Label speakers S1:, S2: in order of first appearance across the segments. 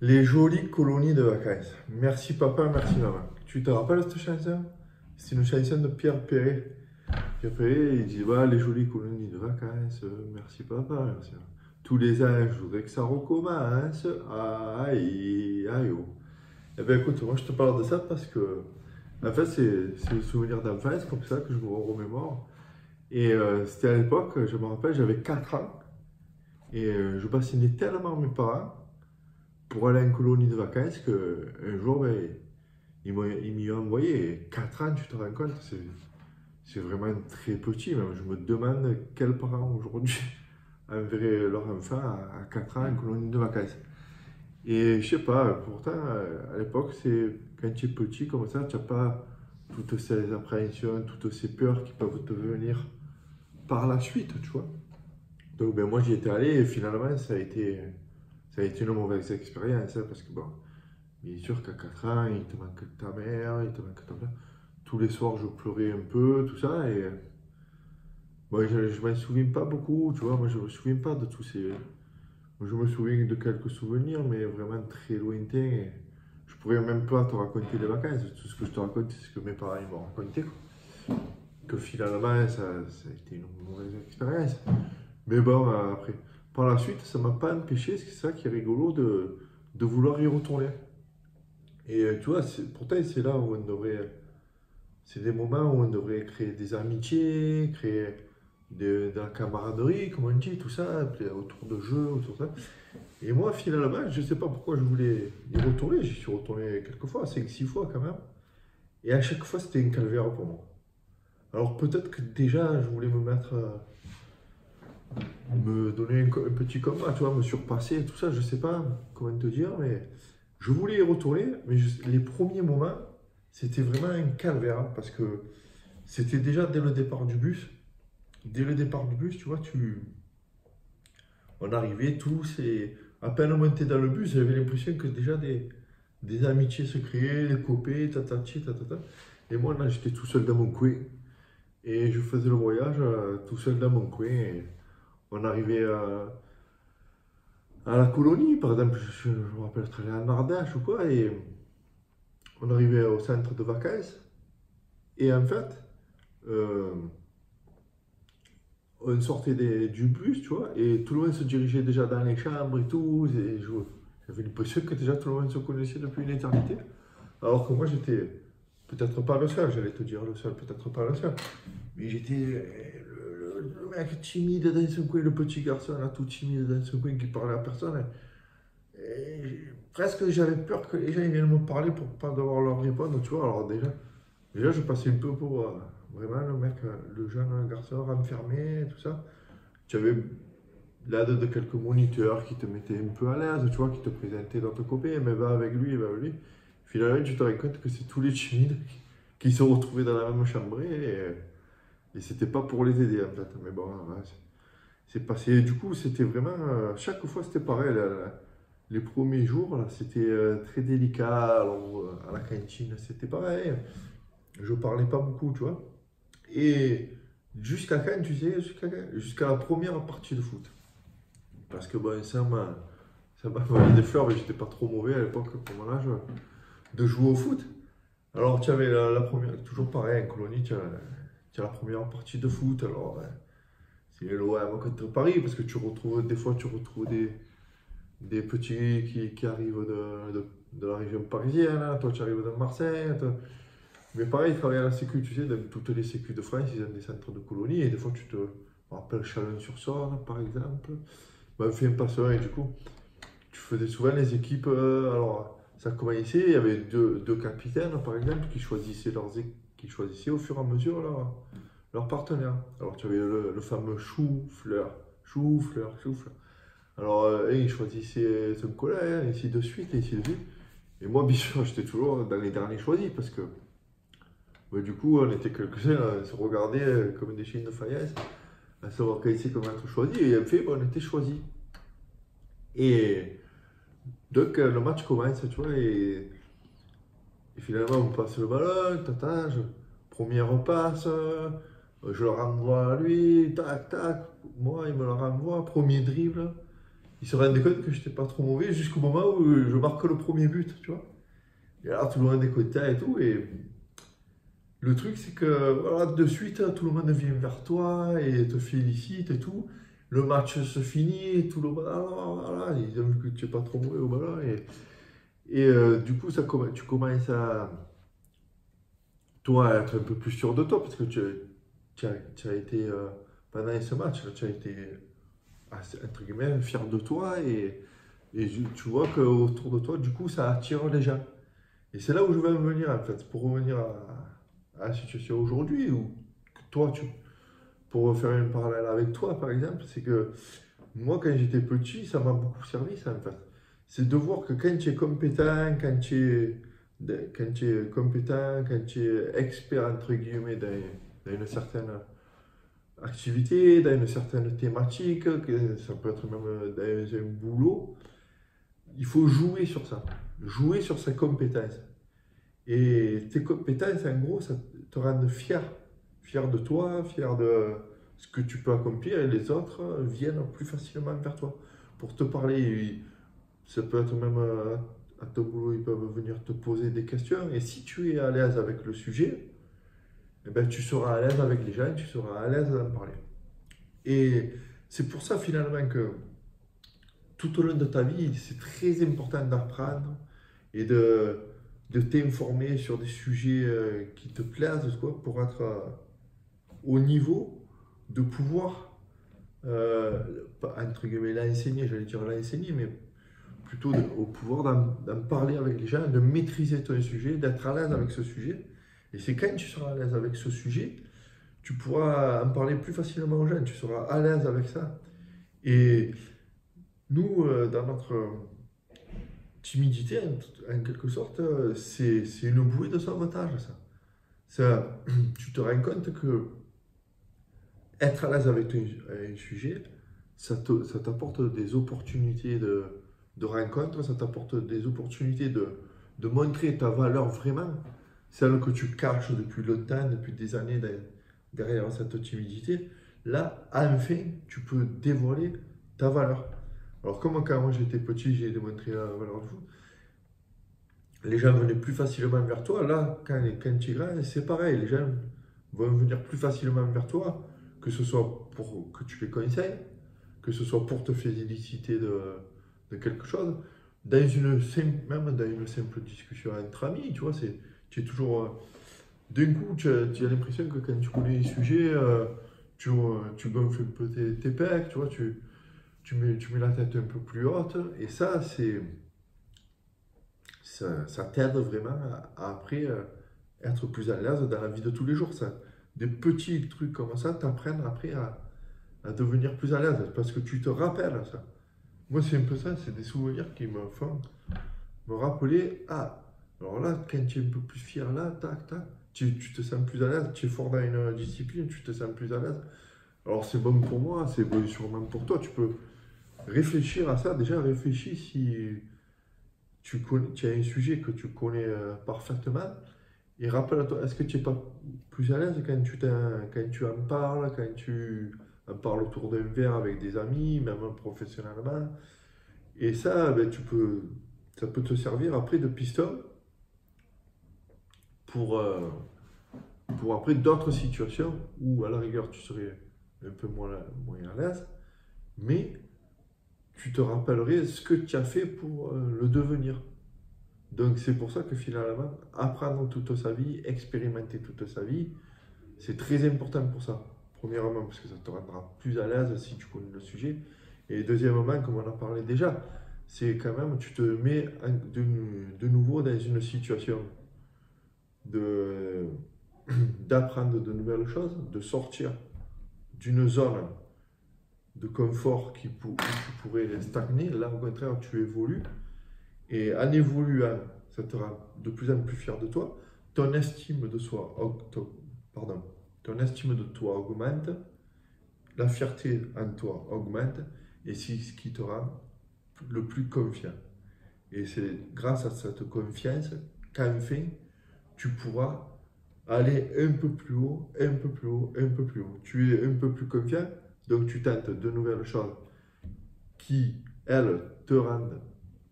S1: Les jolies colonies de vacances. Merci papa, merci maman. Tu te rappelles de cette chanson? C'est une chanson de Pierre Perret. Pierre Perret, il dit bah, les jolies colonies de vacances, merci papa, merci maman. Tous les ans, je voudrais que ça recommence. Aïe, aïe, oh. Eh bien écoute, moi je te parle de ça parce que, en fait, c'est le souvenir d'enfance comme ça que je me remémore. Et c'était à l'époque, je me rappelle, j'avais 4 ans et je bassinais tellement mes parents pour aller en colonie de vacances qu'un jour, ben, ils m'y ont envoyé. 4 ans, tu te rends compte, c'est vraiment très petit. Même. Je me demande quels parents aujourd'hui enverraient leur enfant à 4 ans en colonie de vacances. Et je sais pas, pourtant, à l'époque, c'est quand tu es petit comme ça, tu n'as pas toutes ces appréhensions, toutes ces peurs qui peuvent te venir par la suite, tu vois. Donc, ben, moi, j'y étais allé et finalement, ça a été une mauvaise expérience hein, parce que, bon, bien sûr qu'à 4 ans, il te manque ta mère, il te manque ta mère. Tous les soirs, je pleurais un peu, tout ça. Et bon, je ne m'en souviens pas beaucoup, tu vois. Moi, je ne me souviens pas de tous ces. Je me souviens de quelques souvenirs, mais vraiment très lointains. Et je pourrais même pas te raconter les vacances. Tout ce que je te raconte, c'est ce que mes parents ils m'ont raconté. Quoi. Que finalement, ça a été une mauvaise expérience. Mais bon, après, par la suite, ça m'a pas empêché, c'est ça qui est rigolo, de vouloir y retourner. Et tu vois, pourtant, c'est là où on devrait. C'est des moments où on devrait créer des amitiés, créer de la camaraderie, comme on dit, tout ça, autour de jeux, autour de ça. Et moi, finalement, je ne sais pas pourquoi je voulais y retourner. J'y suis retourné quelques fois, 5 6 fois quand même. Et à chaque fois, c'était un calvaire pour moi. Alors peut-être que déjà, je voulais me mettre, me donner un petit combat, tu vois, me surpasser, tout ça, je sais pas comment te dire, mais je voulais y retourner, mais les premiers moments, c'était vraiment un calvaire, hein, parce que c'était déjà dès le départ du bus. Dès le départ du bus, tu vois, on arrivait tous et à peine monté dans le bus, j'avais l'impression que déjà des amitiés se créaient, des copains, tatati, tatata. Et moi, là, j'étais tout seul dans mon coin. Et je faisais le voyage tout seul dans mon coin. Et on arrivait à la colonie, par exemple, je me rappelle très bien, en Ardèche ou quoi. Et on arrivait au centre de vacances. Et en fait, euh, on sortait du bus, tu vois, et tout le monde se dirigeait déjà dans les chambres et tout. Et j'avais l'impression que déjà tout le monde se connaissait depuis une éternité. Alors que moi, j'étais peut-être pas le seul, j'allais te dire le seul, peut-être pas le seul. Mais j'étais le mec timide dans son coin, le petit garçon là, tout timide dans son coin qui parlait à personne. Et presque j'avais peur que les gens ils viennent me parler pour pas devoir leur répondre, tu vois. Alors déjà je passais un peu pour vraiment le mec, le jeune garçon renfermé, tout ça. Tu avais l'aide de quelques moniteurs qui te mettaient un peu à l'aise, tu vois, qui te présentaient d'autres copains, mais va avec lui, va avec lui. Finalement, tu te rends compte que c'est tous les timides qui se retrouvaient dans la même chambre et c'était pas pour les aider en fait. Mais bon, ouais, c'est passé. Du coup, c'était vraiment. Chaque fois, c'était pareil. Les premiers jours, là, c'était très délicat. Alors, à la cantine, c'était pareil. Je parlais pas beaucoup, tu vois. Et jusqu'à quand, tu sais, jusqu'à la première partie de foot. Parce que bon, ça m'a donné des fleurs, mais j'étais pas trop mauvais à l'époque pour mon âge de jouer au foot. Alors, tu avais la première, toujours pareil, en colonie, tu as la première partie de foot. Alors, c'est l'OM contre Paris, parce que des fois, tu retrouves des petits qui arrivent de la région parisienne. Hein. Toi, tu arrives de Marseille. Mais pareil, ils travaillent à la Sécu, tu sais, dans toutes les Sécu de France, ils ont des centres de colonie. Et des fois, je me rappelle Chalon-sur-Saône, par exemple. Ben, fait un passeur, et du coup, tu faisais souvent les équipes. Alors, ça commençait, il y avait deux capitaines, par exemple, qui choisissaient au fur et à mesure leur partenaire. Alors, tu avais le fameux chou-fleur, chou-fleur, chou-fleur. Alors, il choisissait son collègue, ainsi de suite, ainsi de suite. Et moi, bien sûr, j'étais toujours dans les derniers choisis, parce que du coup, on était quelques-uns à se regarder comme des chiens de faïence, à savoir qui c'est comment être choisi. Et en fait, on était choisis. Et donc, le match commence, tu vois, et finalement, on passe le ballon, tata, première passe, je le renvoie à lui, tac, tac, moi, il me le renvoie, premier dribble. ils se rendaient compte que j'étais pas trop mauvais jusqu'au moment où je marque le premier but, tu vois. Et alors tout le monde est content et tout. Et le truc, c'est que voilà, de suite, tout le monde vient vers toi et te félicite et tout. Le match se finit, tout le monde, voilà, ils ont vu que tu n'es pas trop mauvais au ballon. Et du coup, tu commences à, toi, à être un peu plus sûr de toi parce que tu as été, pendant ce match, tu as été, entre guillemets, fier de toi et tu vois qu'autour de toi, du coup, ça attire les gens. Et c'est là où je veux en venir, en fait, pour revenir à la situation aujourd'hui, où toi, pour faire un parallèle avec toi, par exemple, c'est que moi, quand j'étais petit, ça m'a beaucoup servi, ça, en fait. C'est de voir que quand tu es compétent, quand tu es compétent, quand tu es expert, entre guillemets, dans une certaine activité, dans une certaine thématique, que ça peut être même dans un boulot, il faut jouer sur ses compétences. Et tes compétences, en gros, ça te rend fier. Fier de toi, fier de ce que tu peux accomplir, et les autres viennent plus facilement vers toi pour te parler. Et ça peut être même à ton boulot, ils peuvent venir te poser des questions. Et si tu es à l'aise avec le sujet, eh ben, tu seras à l'aise avec les gens, tu seras à l'aise d'en parler. Et c'est pour ça finalement que tout au long de ta vie, c'est très important d'apprendre et de t'informer sur des sujets qui te plaisent, quoi, pour être au niveau de pouvoir, entre guillemets, l'enseigner, j'allais dire l'enseigner, mais plutôt au pouvoir d'en parler avec les gens, de maîtriser ton sujet, d'être à l'aise avec ce sujet. Et c'est quand tu seras à l'aise avec ce sujet, tu pourras en parler plus facilement aux gens, tu seras à l'aise avec ça. Et nous, dans notre timidité, en quelque sorte, c'est une bouée de sauvetage, ça. Tu te rends compte que être à l'aise avec un sujet, ça t'apporte des opportunités de rencontre, ça t'apporte des opportunités de montrer ta valeur vraiment, celle que tu caches depuis longtemps, depuis des années derrière cette timidité. Là, enfin, tu peux dévoiler ta valeur. Alors, comme quand moi j'étais petit, j'ai démontré la valeur du foot, les gens venaient plus facilement vers toi. Là, quand tu es grand, c'est pareil. Les gens vont venir plus facilement vers toi, que ce soit pour que tu les conseilles, que ce soit pour te féliciter de quelque chose. Même dans une simple discussion entre amis, tu vois, tu es toujours. D'un coup, tu as l'impression que quand tu connais les sujets, tu gonfles un peu tes pecs, tu vois, tu mets la tête un peu plus haute. Et ça t'aide vraiment après être plus à l'aise dans la vie de tous les jours. Ça. Des petits trucs comme ça t'apprennent après à devenir plus à l'aise parce que tu te rappelles ça. Moi, c'est un peu ça, c'est des souvenirs qui me font me rappeler, ah, alors là, quand tu es un peu plus fier là, tac, tac, tu te sens plus à l'aise, tu es fort dans une discipline, tu te sens plus à l'aise. Alors c'est bon pour moi, c'est bon sûrement pour toi. Tu peux réfléchir à ça. Déjà, réfléchis si tu as un sujet que tu connais parfaitement. Et rappelle-toi, est-ce que tu n'es pas plus à l'aise quand tu en parles, quand tu en parles autour d'un verre avec des amis, même professionnellement. Et ça, ben, ça peut te servir après de piston pour, euh, pour après d'autres situations où à la rigueur tu serais un peu moins à l'aise, mais tu te rappellerais ce que tu as fait pour le devenir. Donc c'est pour ça que finalement, apprendre toute sa vie, expérimenter toute sa vie, c'est très important pour ça. Premièrement, parce que ça te rendra plus à l'aise si tu connais le sujet. Et deuxièmement, comme on en parlait déjà, c'est quand même, tu te mets de nouveau dans une situation de, d'apprendre de nouvelles choses, de sortir d'une zone de confort où tu pourrais stagner. Là, au contraire, tu évolues. Et en évoluant, ça te rend de plus en plus fier de toi. Ton estime de soi, pardon, ton estime de toi augmente, la fierté en toi augmente, et c'est ce qui te rend le plus confiant. Et c'est grâce à cette confiance qu'enfin, tu pourras aller un peu plus haut, un peu plus haut, un peu plus haut. Tu es un peu plus confiant, donc tu tentes de nouvelles choses qui elles te rendent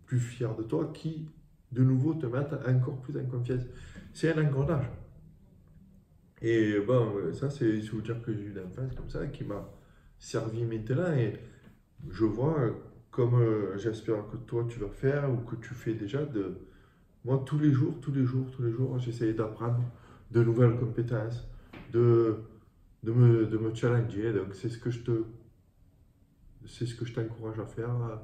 S1: plus fier de toi, qui, de nouveau, te mettent encore plus en confiance. C'est un engrenage. Et bon, ça, c'est le souvenir que j'ai eu d'enfance comme ça, qui m'a servi maintenant. Et je vois, comme j'espère que toi, tu vas faire, ou que tu fais déjà, moi, tous les jours, j'essaye d'apprendre de nouvelles compétences, de, de me challenger. Donc, c'est ce que je t'encourage à faire.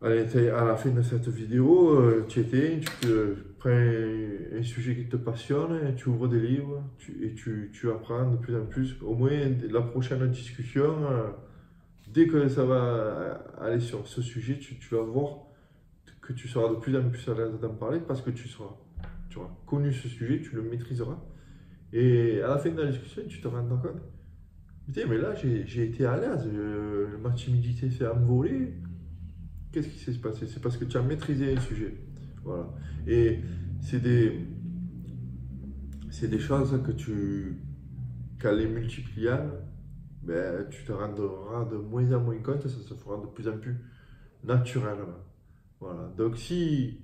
S1: Allez, à la fin de cette vidéo, tu étais, tu te prends un sujet qui te passionne, et tu ouvres des livres et tu apprends de plus en plus. Au moins, la prochaine discussion, dès que ça va aller sur ce sujet, tu vas voir que tu seras de plus en plus à l'aise d'en parler parce que tu auras connu ce sujet, tu le maîtriseras. Et à la fin de la discussion, tu te rendras compte. Putain, mais là, j'ai été à l'aise, ma timidité s'est envolée. Qu'est-ce qui s'est passé? C'est parce que tu as maîtrisé un sujet. Voilà. Et c'est des, c'est des choses que qu'en les multipliant, ben, tu te rendras de moins en moins compte, ça se fera de plus en plus naturellement. Voilà. Donc si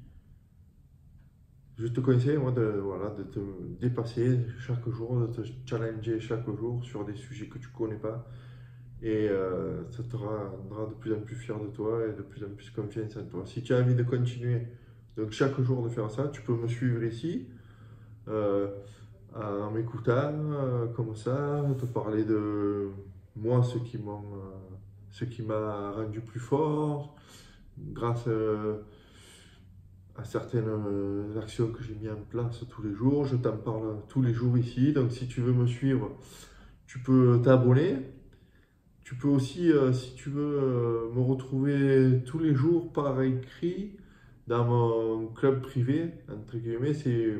S1: je te conseille moi voilà, de te dépasser chaque jour, de te challenger chaque jour sur des sujets que tu ne connais pas. Et ça te rendra de plus en plus fier de toi et de plus en plus confiance en toi. Si tu as envie de continuer, donc chaque jour de faire ça, tu peux me suivre ici, euh, en m'écoutant comme ça, te parler de moi, ce qui m'a rendu plus fort, grâce à certaines actions que j'ai mis en place tous les jours. Je t'en parle tous les jours ici. Donc si tu veux me suivre, tu peux t'abonner. Tu peux aussi, si tu veux, me retrouver tous les jours par écrit dans mon club privé, entre guillemets. C'est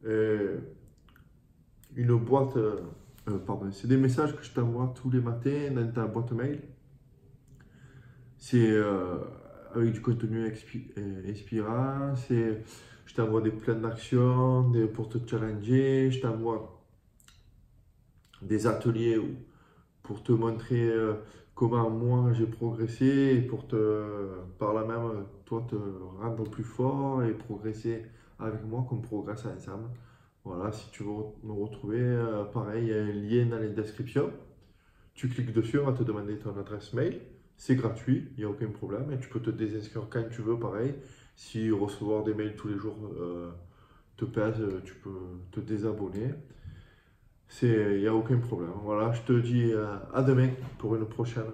S1: euh, une boîte, pardon, c'est des messages que je t'envoie tous les matins dans ta boîte mail. C'est avec du contenu inspirant. Je t'envoie des plans d'action pour te challenger. Je t'envoie des ateliers pour te montrer comment moi j'ai progressé et pour par là même, toi, te rendre plus fort et progresser avec moi, qu'on progresse ensemble. Voilà, si tu veux me retrouver, pareil, il y a un lien dans les descriptions. Tu cliques dessus, on va te demander ton adresse mail. C'est gratuit, il n'y a aucun problème. Et tu peux te désinscrire quand tu veux, pareil. Si recevoir des mails tous les jours te pèse, tu peux te désabonner. Il n'y a aucun problème. Voilà, je te dis à demain pour une prochaine.